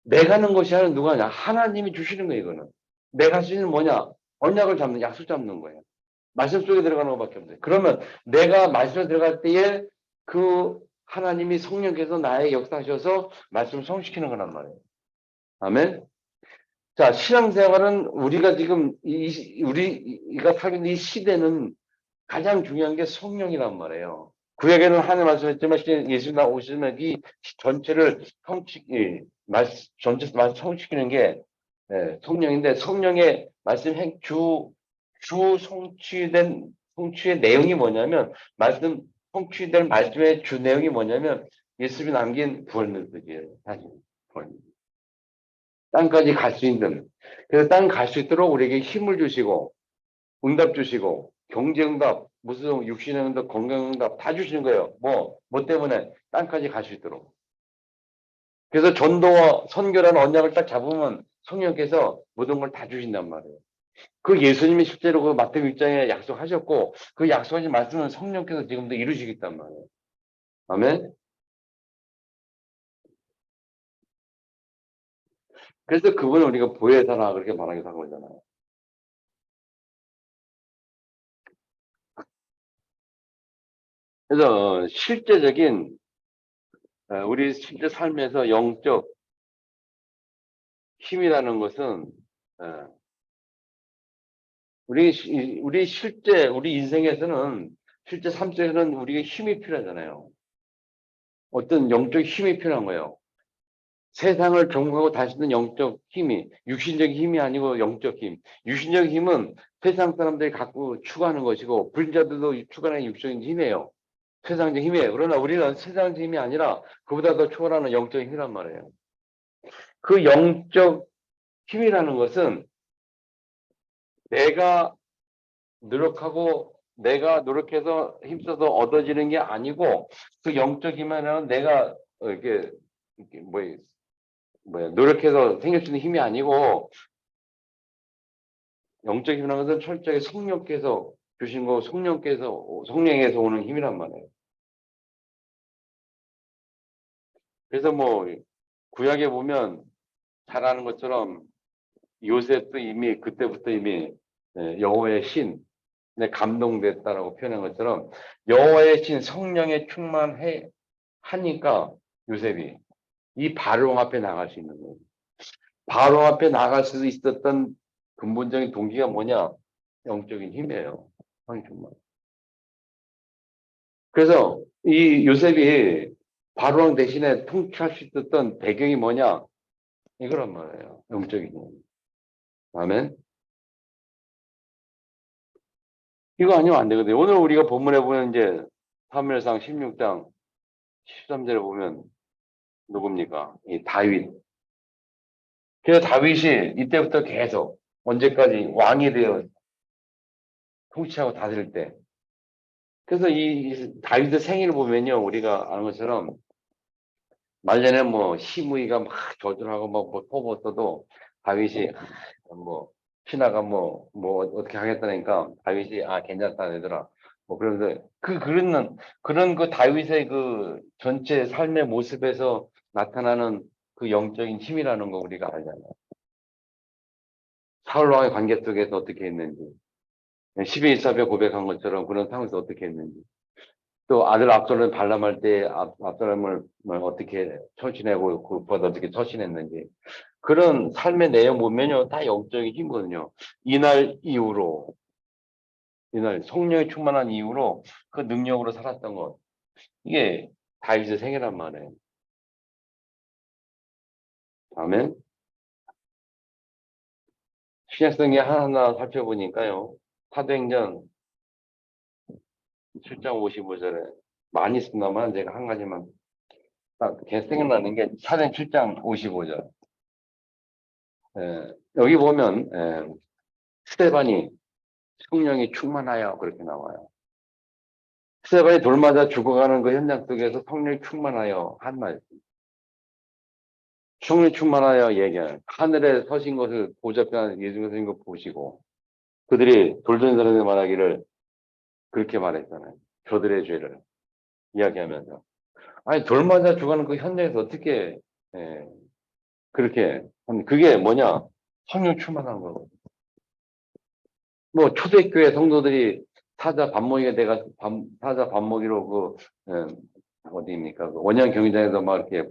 내가 하는 것이 아니라 누가 하냐? 하나님이 주시는 거예요, 이거는. 내가 할 수 있는 뭐냐? 언약을 잡는, 약속 잡는 거예요. 말씀 속에 들어가는 것밖에 없어요. 그러면 내가 말씀에 들어갈 때에 그 하나님이 성령께서 나의 역사하셔서 말씀을 성취시키는 거란 말이에요. 아멘. 자, 신앙생활은 우리가 지금 우리가 살고 있는 이 시대는 가장 중요한 게 성령이란 말이에요. 구약에는 하나님 말씀했지만 예수님 오시면 이 전체를 전체 말씀 성취시키는 게 성령인데 성령의 말씀 주 성취의 내용이 뭐냐면 말씀 성취될 말씀의 주 내용이 뭐냐면 예수님이 남긴 부활 메시지예요. 다시 부활 메시지. 땅까지 갈 수 있는 그래서 땅 갈 수 있도록 우리에게 힘을 주시고 응답 주시고 경제 응답 무슨 육신의 응답 건강 응답 다 주시는 거예요. 뭐 때문에 땅까지 갈 수 있도록. 그래서 전도와 선교라는 언약을 딱 잡으면 성령께서 모든 걸 다 주신단 말이에요. 그 예수님이 실제로 그 마태복음 6장에 약속하셨고 그 약속하신 말씀은 성령께서 지금도 이루시겠단 말이에요. 아멘. 그래서 그분을 우리가 보혜사라 그렇게 말하기도 한 거잖아요. 그래서 실제적인 우리 실제 삶에서 영적 힘이라는 것은 우리 실제 우리 인생에서는 실제 삶 속에서는 우리가 힘이 필요하잖아요. 어떤 영적 힘이 필요한 거예요. 세상을 경고하고 다시는 영적 힘이 육신적인 힘이 아니고 영적 힘. 육신적 힘은 세상 사람들이 갖고 추구하는 것이고 불자들도 추구하는 육적인 힘이에요. 세상적 힘이에요. 그러나 우리는 세상적 힘이 아니라 그보다 더 초월하는 영적 힘이란 말이에요. 그 영적 힘이라는 것은 내가 내가 노력해서 힘써서 얻어지는 게 아니고 그 영적 힘이라는 내가 이렇게 노력해서 생길 수 있는 힘이 아니고 영적 힘이라는 것은 철저하게 성령께서 주신 거 성령에서 오는 힘이란 말이에요. 그래서 구약에 보면 잘 아는 것처럼 요셉도 이미 그때부터 이미 여호와의 신 감동됐다라고 표현한 것처럼 여호와의 신 성령에 충만해 하니까 요셉이 이 바로 앞에 나갈 수 있는 거예요. 바로 앞에 나갈 수 있었던 근본적인 동기가 뭐냐? 영적인 힘이에요. 성령 충만. 그래서 이 요셉이 바로왕 대신에 통치할 수 있었던 배경이 뭐냐? 이거란 말이에요. 영적인 힘. 아멘. 이거 아니면 안 되거든요. 오늘 우리가 본문에 보면 이제 사무엘상 16장 13절에 보면 누굽니까? 이 다윗. 그래서 다윗이 이때부터 계속 언제까지 왕이 되어 통치하고 다스릴 때. 그래서 이 다윗의 생일을 보면요. 우리가 아는 것처럼 말년에 시므이가 막 조절하고 퍼붓어도 다윗이 신하가 어떻게 하겠다니까 다윗이 괜찮다 얘들아 그러면서 그런 그 다윗의 그 전체 삶의 모습에서 나타나는 그 영적인 힘이라는 거 우리가 알잖아요. 사울과의 관계 속에서 어떻게 했는지, 12 일사에 고백한 것처럼 그런 상황에서 어떻게 했는지, 또 아들 압살롬 반람할 때 압살롬을 어떻게 처신하고 그보다 어떻게 처신했는지, 그런 삶의 내용 보면요, 다 영적인 힘이거든요. 이날 이후로, 이날 성령이 충만한 이후로 그 능력으로 살았던 것, 이게 다윗의 생애란 말이에요. 아멘. 신약성경 하나하나 살펴보니까요, 사도행전 7장 55절에 많이 쓴다만 제가 한 가지만 딱 생각나는 게 사도행전 7장 55절. 여기 보면 스데반이 성령이 충만하여 그렇게 나와요. 스데반이 돌 맞아 죽어가는 그 현장 속에서 성령이 충만하여 한 말. 성령이 충만하여 얘기해요. 하늘에 서신 것을 보좌편 예수가 서신 것 보시고 그들이 돌던 사람에게 말하기를 그렇게 말했잖아요. 저들의 죄를 이야기하면서. 아니 돌 맞아 죽어가는 그 현장에서 어떻게 예, 그렇게 그게 뭐냐? 성령 충만한 거거든요. 뭐 초대교회 성도들이 사자 밥 먹이가 내가 사자 밥 먹이로 어디입니까? 그 원양 경기장에서 막 이렇게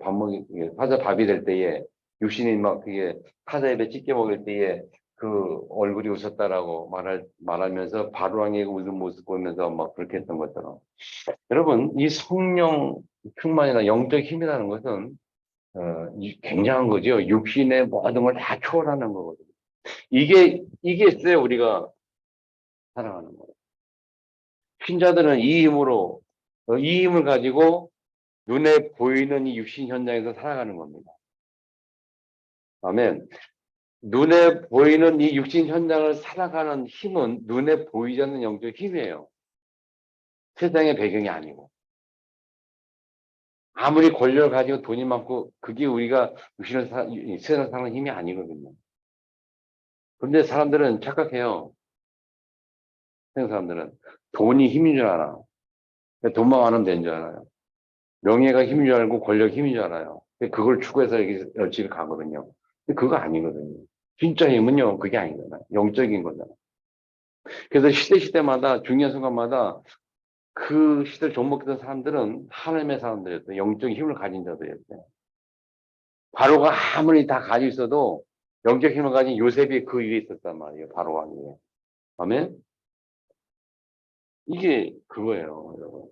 사자 밥이 될 때에 육신이 막 그게 사자 입에 찢겨 먹을 때에 그 얼굴이 웃었다라고 말하면서 바로왕의 웃은 모습 보면서 막 그렇게 했던 것처럼 여러분 이 성령 충만이나 영적 힘이라는 것은 굉장한 거죠. 육신의 모든 걸 다 초월하는 거거든요. 이게 있어야 우리가 살아가는 거예요. 신자들은 이 힘을 가지고 눈에 보이는 이 육신 현장에서 살아가는 겁니다. 아멘. 눈에 보이는 이 육신 현장을 살아가는 힘은 눈에 보이지 않는 영적 힘이에요. 세상의 배경이 아니고. 아무리 권력을 가지고 돈이 많고 그게 우리가 세상 사는 힘이 아니거든요. 그런데 사람들은 착각해요. 세상 사람들은 돈이 힘인 줄 알아. 돈만 많으면 되는 줄 알아요. 명예가 힘인 줄 알고 권력이 힘인 줄 알아요. 그걸 추구해서 여기 열심히 가거든요. 근데 그거 아니거든요. 진짜 힘은요, 그게 아니잖아요. 영적인 거잖아요. 그래서 시대마다 중요한 순간마다 그 시대를 접목했던 사람들은 하나님의 사람들이었어요. 영적인 힘을 가진 자들이었어요. 바로가 아무리 다 가지고 있어도 영적 힘을 가진 요셉이 그 위에 있었단 말이에요. 바로 왕위에. 아멘? 이게 그거예요, 여러분.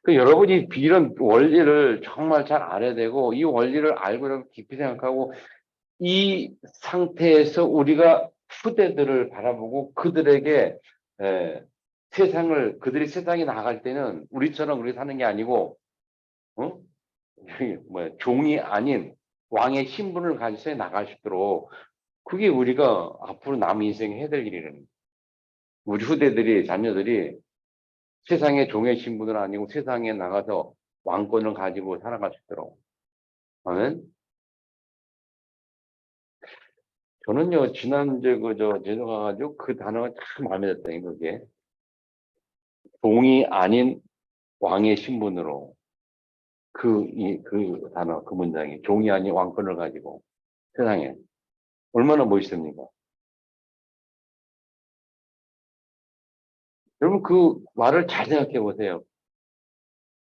여러분이 이런 원리를 정말 잘 알아야 되고, 이 원리를 알고 깊이 생각하고, 이 상태에서 우리가 후대들을 바라보고 그들에게 그들이 세상에 나갈 때는 우리처럼 우리 사는 게 아니고, 어? 종이 아닌 왕의 신분을 가지고 나갈 수 있도록 그게 우리가 앞으로 남은 인생에 해야 될 일이라는 거예요. 우리 후대들이, 자녀들이 세상의 종의 신분은 아니고 세상에 나가서 왕권을 가지고 살아갈 수 있도록. 아멘? 저는요, 지난주에 제주 가가지고 그 단어가 참 마음에 들었다니, 그게. 종이 아닌 왕의 신분으로 그 단어, 그 문장이 종이 아닌 왕권을 가지고 세상에 얼마나 멋있습니까? 여러분 그 말을 잘 생각해 보세요.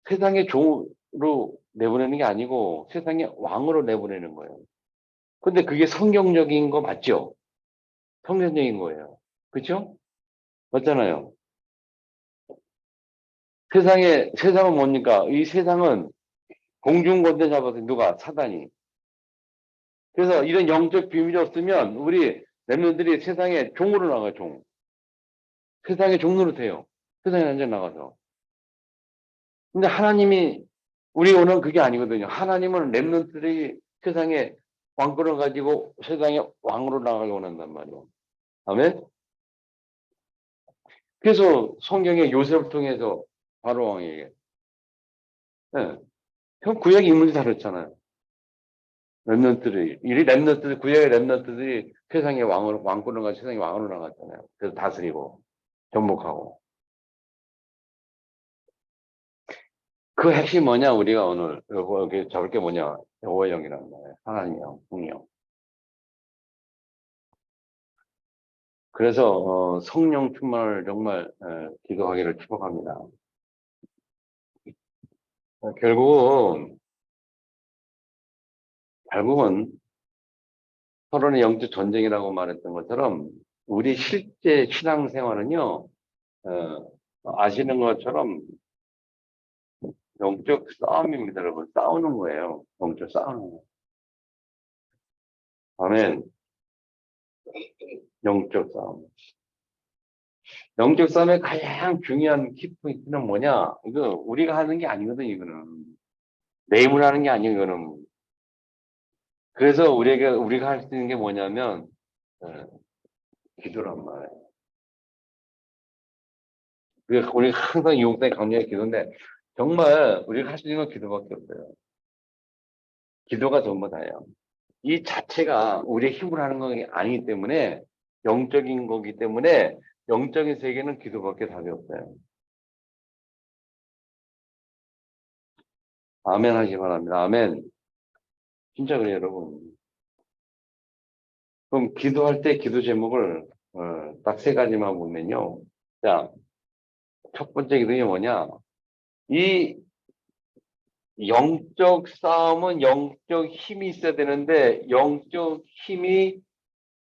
세상의 종으로 내보내는 게 아니고 세상의 왕으로 내보내는 거예요. 근데 그게 성경적인 거 맞죠? 성경적인 거예요. 그렇죠? 맞잖아요. 세상은 뭡니까? 이 세상은 공중권대 잡아서 누가? 사단이. 그래서 이런 영적 비밀이 없으면 우리 렘넌들이 세상에 종으로 나가요, 종. 세상의 종로로 돼요. 세상에 완전 나가서. 근데 하나님이 우리 오는 그게 아니거든요. 하나님은 렘넌트들이 세상에 왕권을 가지고 세상에 왕으로 나가기 원한단 말이에요. 아멘? 그래서 성경에 요셉을 통해서 바로 왕에게. 네. 형 구약 인물이 다르잖아요. 구약의 렘넌트들이 세상의 왕권을 가지고 세상의 왕으로 나갔잖아요. 그래서 다스리고, 정복하고. 그 핵심이 뭐냐, 우리가 오늘 여기 잡을 게 뭐냐, 여호와 영이라는 거예요. 하나님 영, 성령. 그래서 성령 충만을 정말 기도하기를 축복합니다. 결국은 서론의 영적 전쟁이라고 말했던 것처럼 우리 실제 신앙생활은요, 아시는 것처럼 영적 싸움입니다, 여러분. 싸우는 거예요. 영적 싸우는 거. 아멘. 영적 싸움. 영적 싸움의 가장 중요한 키포인트는 뭐냐? 이거 우리가 하는 게 아니거든, 이거는. 내 힘으로 하는 게 아니에요, 이거는. 그래서 우리가 할 수 있는 게 뭐냐면, 어, 기도란 말이에요. 우리가 항상 이용사에 강조해 기도인데, 정말 우리가 할 수 있는 건 기도밖에 없어요. 기도가 전부 다예요. 이 자체가 우리의 힘으로 하는 게 아니기 때문에, 영적인 거기 때문에, 영적인 세계는 기도밖에 답이 없어요. 아멘 하시 기 바랍니다. 아멘. 진짜 그래요, 여러분. 그럼 기도할 때 기도 제목을 딱 세 가지만 보면요. 자, 첫 번째 기도가 뭐냐? 이 영적 싸움은 영적 힘이 있어야 되는데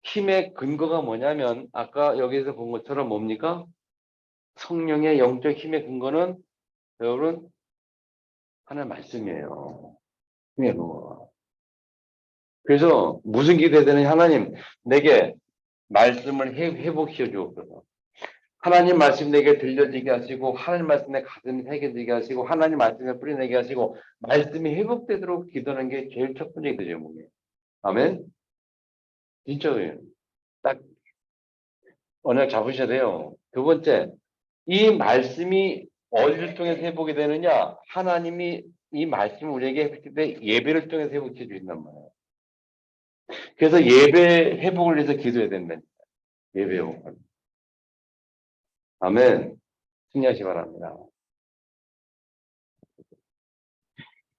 힘의 근거가 뭐냐면 아까 여기서 본 것처럼 뭡니까? 성령의 영적 힘의 근거는 여러분 하나의 말씀이에요. 힘의 근거가. 그래서 무슨 기도해야 되느냐? 하나님 내게 말씀을 회복시켜 주옵소서. 하나님 말씀 내게 들려지게 하시고 하나님 말씀 내 가슴에 새겨지게 하시고 하나님 말씀에 뿌리내게 하시고 말씀이 회복되도록 기도하는 게 제일 첫 번째 기도 제목이에요. 아멘. 진짜예요. 딱 언약 잡으셔야 돼요. 두 번째, 이 말씀이 어디를 통해서 회복이 되느냐? 하나님이 이 말씀을 우리에게 회복할 때 예배를 통해서 회복해 주신단 말이에요. 그래서 예배 회복을 위해서 기도해야 된다. 예배 회복. 아멘. 승리하시 바랍니다.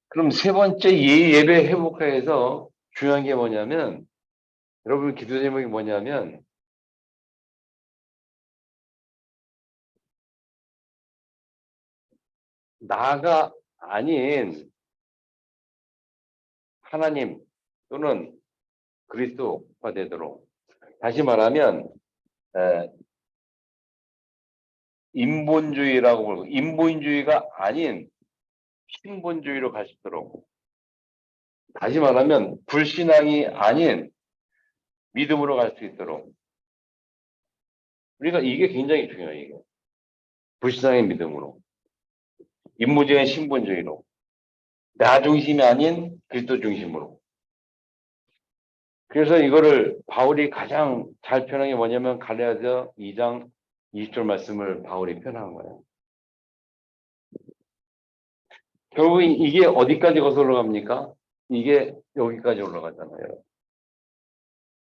그럼 세 번째 예배 회복하에서 중요한 게 뭐냐면 여러분 기도 제목이 뭐냐면 나가 아닌 하나님 또는 그리스도가 되도록 다시 말하면 에, 인본주의라고 부르고 인본주의가 아닌 신본주의로 갈 수 있도록 다시 말하면 불신앙이 아닌 믿음으로 갈 수 있도록 우리가 이게 굉장히 중요해요. 이게. 불신앙의 믿음으로 인본주의의 신본주의로 나 중심이 아닌 그리스도 중심으로 그래서 이거를 바울이 가장 잘 표현한 게 뭐냐면 갈라디아 2장 20절 말씀을 바울이 표현한 거예요. 결국 이게 어디까지 거슬러 갑니까? 이게 여기까지 올라가잖아요.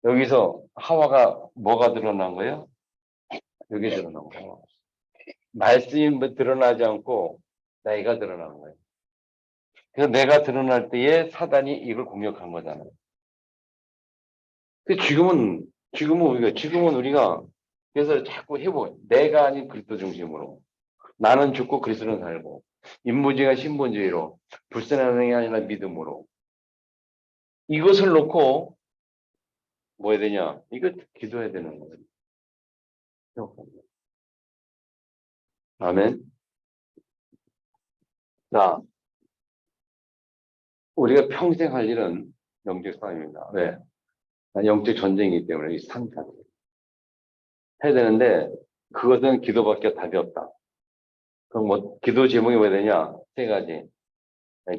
여기서 하와가 뭐가 드러난 거예요? 여기 드러난 거예요. 말씀이 드러나지 않고 내가 드러난 거예요. 그래서 내가 드러날 때에 사단이 이걸 공격한 거잖아요. 그 지금은 우리가 그래서 자꾸 해보 내가 아닌 그리스도 중심으로 나는 죽고 그리스도는 살고 인본주의가 신본주의로 불신앙이 아니라 믿음으로 이것을 놓고 뭐 해야 되냐? 이거 기도해야 되는 거예요. 아멘. 자, 우리가 평생 할 일은 영적 싸움입니다. 왜? 영적 전쟁이기 때문에 이 상자 해야 되는데 그것은 기도밖에 답이 없다. 그럼 뭐 기도 제목이 뭐 되냐? 세 가지.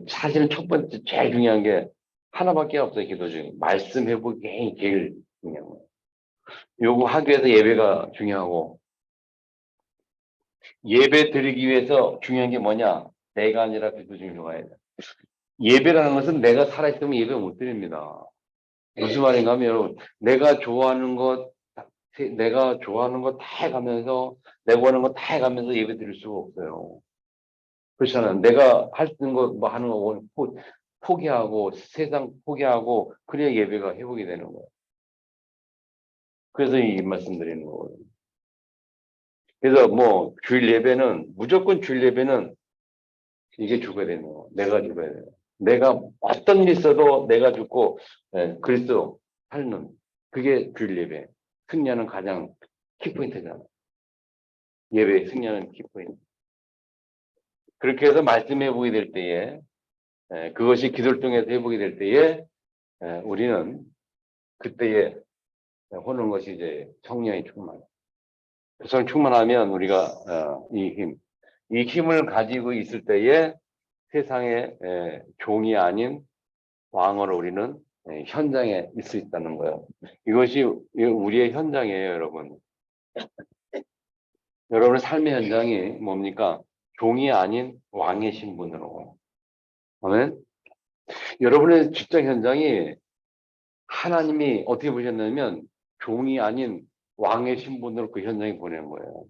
사실은 첫 번째 제일 중요한 게 하나밖에 없어요. 기도 중에 말씀 회복이 제일 중요한 거예요. 요거 하기 위해서 예배가 중요하고 예배 드리기 위해서 중요한 게 뭐냐? 내가 아니라 기도 중으로 가야 돼. 예배라는 것은 내가 살아있으면 예배 못 드립니다. 무슨 말인가 하면 여러분 내가 좋아하는 거 다 해가면서 내가 원하는 거 다 해가면서 예배 드릴 수가 없어요. 그렇잖아요. 내가 할 수 있는 거 뭐 하는 거 포기하고 세상 포기하고 그래야 예배가 회복이 되는 거예요. 그래서 이 말씀 드리는 거거든요. 그래서 뭐 주일 예배는 무조건 주일 예배는 이게 죽어야 되는 거. 내가 죽어야 돼요. 내가 어떤 일이 있어도 내가 죽고 그리스도 삶는 그게 주일 예배. 승리하는 가장 키포인트잖아. 예배의 승리하는 키포인트. 그렇게 해서 말씀해 보게 될 때에 그것이 기도를 통해서 해보게 될 때에 우리는 그때에 호는 것이 이제 성령이 충만. 성 충만하면 우리가 이 힘을 가지고 있을 때에 세상의 종이 아닌 왕으로 우리는 현장에 있을 수 있다는 거예요. 이것이 우리의 현장이에요, 여러분. 여러분의 삶의 현장이 뭡니까? 종이 아닌 왕의 신분으로. 아멘. 여러분의 직장 현장이 하나님이 어떻게 보셨냐면 종이 아닌 왕의 신분으로 그 현장에 보내는 거예요.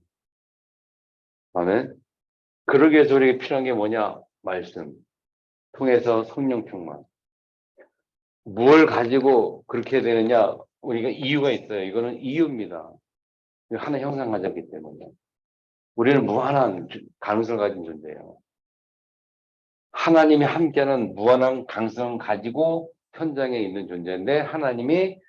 아멘. 그러기 위해서 우리에게 필요한 게 뭐냐? 말씀. 통해서 성령 충만. 뭘 가지고 그렇게 되느냐? 우리가 이유가 있어요. 이거는 이유입니다. 하나의 형상 가졌기 때문에. 우리는 무한한 가능성을 가진 존재예요. 하나님이 함께하는 무한한 가능성을 가지고 현장에 있는 존재인데 하나님이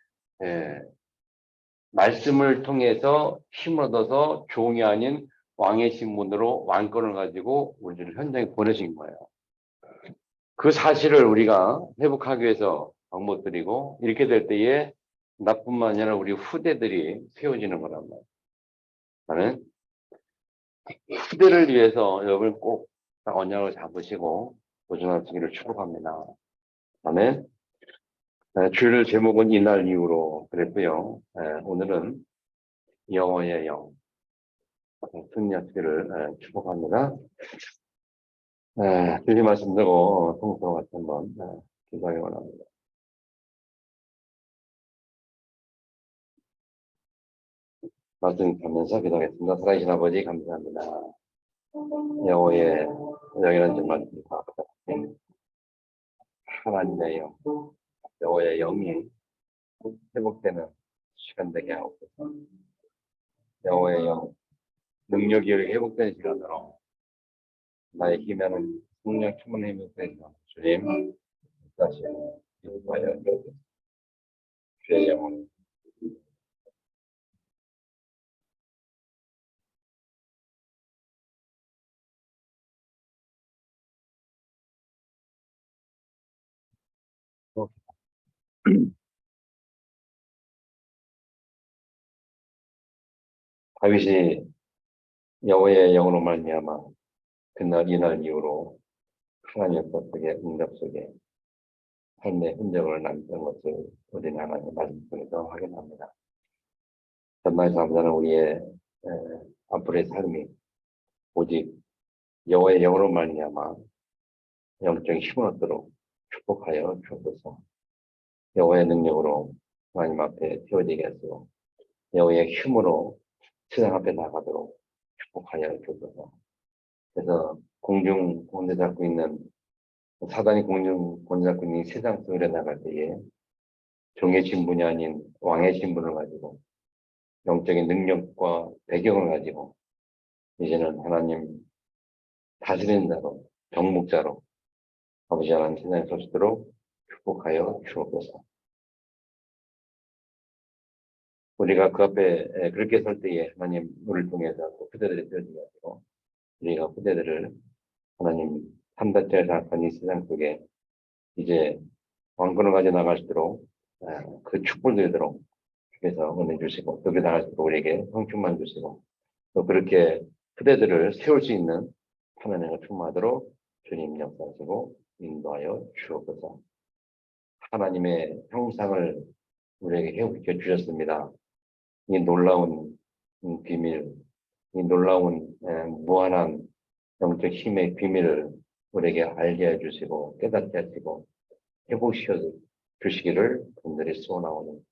말씀을 통해서 힘을 얻어서 종이 아닌 왕의 신분으로 왕권을 가지고 우리를 현장에 보내신 거예요. 그 사실을 우리가 회복하기 위해서 방법 드리고 이렇게 될 때에 나뿐만 아니라 우리 후대들이 세워지는 거란 말이에요. 나는 후대를 위해서 여러분 꼭 언약을 잡으시고 도전하시기를 축복합니다. 아멘. 주일 제목은 이날 이후로 그랬고요. 오늘은 영어의 영 승리하시기를 축복합니다. 주님 말씀 듣고 통성으로 같이 한번 기도하기 원합니다. 말씀 하면서 기도하겠습니다. 살아계신 아버지 감사합니다. 여호와의 영이라는 정말 하나님의 영, 여호와의 영이 회복되는 시간 되게 하옵소서. 여호와의 영, 능력이 회복되는 시간으로 나의 힘에는 성령 충만히 회복되는 주님 다시 기도하여 주의 영혼 다윗이 여호와의 영으로 말미암아 그날 이날 이후로 하나님의 뜻 속에 응답 속에 삶의 흔적을 남긴 것을 우리는 하나님의 말씀 통해서 확인합니다. 전날 잠자는 우리의 앞으로의 삶이 오직 여호와의 영으로 말미암아 영적 힘을 얻도록 축복하여 주옵소서. 여호와의 능력으로 하나님 앞에 세워지게 하시고 여호와의 힘으로 세상 앞에 나가도록 축복하여 주옵소서. 그래서 공중 권세 잡고 있는 사단이 공중 권세 잡고 있는 세상 속에 나갈 때에 종의 신분이 아닌 왕의 신분을 가지고 영적인 능력과 배경을 가지고 이제는 하나님 다스리는 자로 정복자로 아버지 하나님 세상에 서시도록 축복하여 주옵소서. 우리가 그 앞에 그렇게 설 때에 하나님 우리를 통해서 후대들이 되어지게 하시고 우리가 후대들을 하나님 삼단죄를 생각한 이 세상 속에 이제 왕권을 가져 나갈 수 있도록 그 축복을 드리도록 주께서 은혜 주시고 그렇게 나갈 수 있도록 우리에게 성충만 주시고 또 그렇게 후대들을 세울 수 있는 하나님과 충만하도록 주님 역사하시고 인도하여 주옵소서. 하나님의 형상을 우리에게 회복시켜 주셨습니다. 이 놀라운 비밀, 이 놀라운 무한한 영적 힘의 비밀을 우리에게 알게 해주시고 깨닫게 하시고 회복시켜 주시기를 분들이 소원하오니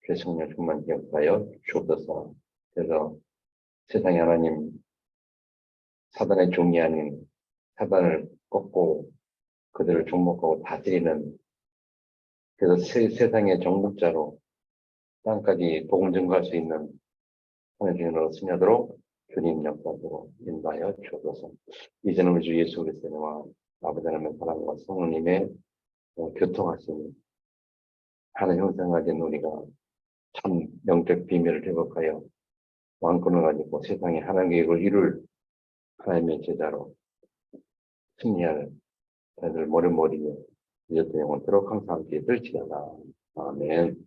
그 성령 충만 기억하여 주옵소서. 그래서 세상에 하나님 사단의 종이 아닌 사단을 꺾고 그들을 종목하고 다스리는 그래서 세상의 정복자로 땅까지 복음 증거할 수 있는 하나님 주님으로 승리하도록 주님 역사로 인도하여 주옵소서. 이제는 우리 주 예수 그리스도와 아버지 하나님의 사랑과 성령님의 교통하심이 하나님 형상을 가진 우리가 참 영적 비밀을 회복하여 왕권을 가지고 세상에 하나님 계획을 이룰 하나님의 제자로 승리할 애들 머리머리에 이제부터 영원토록 항상 함께 될지어다. 아멘.